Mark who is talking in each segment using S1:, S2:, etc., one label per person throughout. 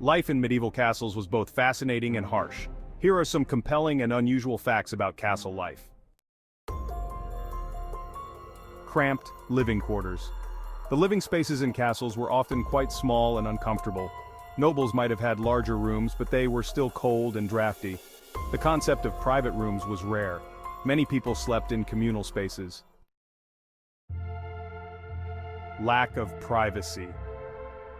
S1: Life in medieval castles was both fascinating and harsh. Here are some compelling and unusual facts about castle life. Cramped living quarters. The living spaces in castles were often quite small and uncomfortable. Nobles might have had larger rooms, but they were still cold and drafty. The concept of private rooms was rare. Many people slept in communal spaces. Lack of privacy.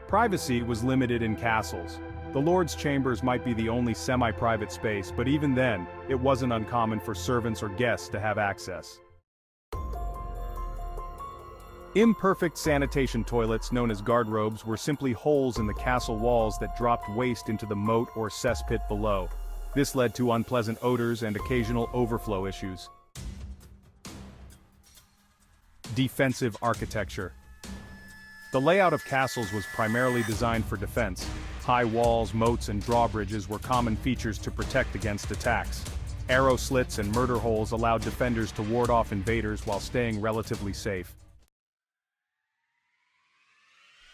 S1: Privacy was limited in castles. The lord's chambers might be the only semi-private space, but even then, it wasn't uncommon for servants or guests to have access. Imperfect sanitation toilets, known as guardrobes, were simply holes in the castle walls that dropped waste into the moat or cesspit below. This led to unpleasant odors and occasional overflow issues. Defensive architecture. The layout of castles was primarily designed for defense. High walls, moats, and drawbridges were common features to protect against attacks. Arrow slits and murder holes allowed defenders to ward off invaders while staying relatively safe.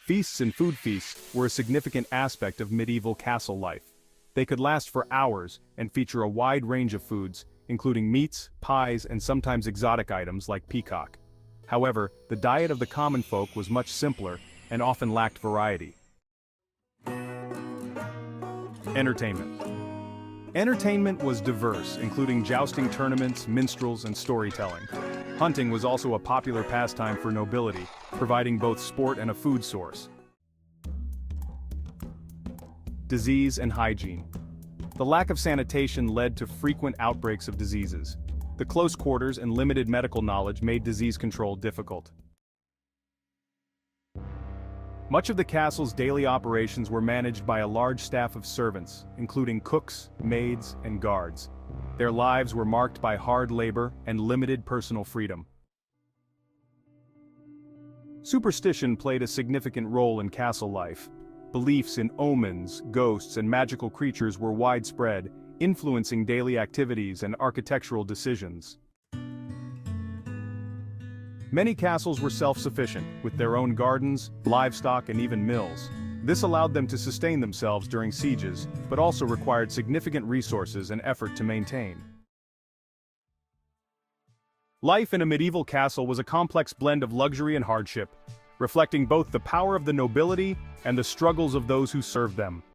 S1: Feasts and food feasts were a significant aspect of medieval castle life. They could last for hours and feature a wide range of foods, including meats, pies, and sometimes exotic items like peacock. However, the diet of the common folk was much simpler and often lacked variety. Entertainment. Entertainment was diverse, including jousting tournaments, minstrels, and storytelling. Hunting was also a popular pastime for nobility, providing both sport and a food source. Disease and hygiene. The lack of sanitation led to frequent outbreaks of diseases. The close quarters and limited medical knowledge made disease control difficult. Much of the castle's daily operations were managed by a large staff of servants, including cooks, maids, and guards. Their lives were marked by hard labor and limited personal freedom. Superstition played a significant role in castle life. Beliefs in omens, ghosts, and magical creatures were widespread, influencing daily activities and architectural decisions. Many castles were self-sufficient, with their own gardens, livestock, and even mills. This allowed them to sustain themselves during sieges, but also required significant resources and effort to maintain. Life in a medieval castle was a complex blend of luxury and hardship, reflecting both the power of the nobility and the struggles of those who served them.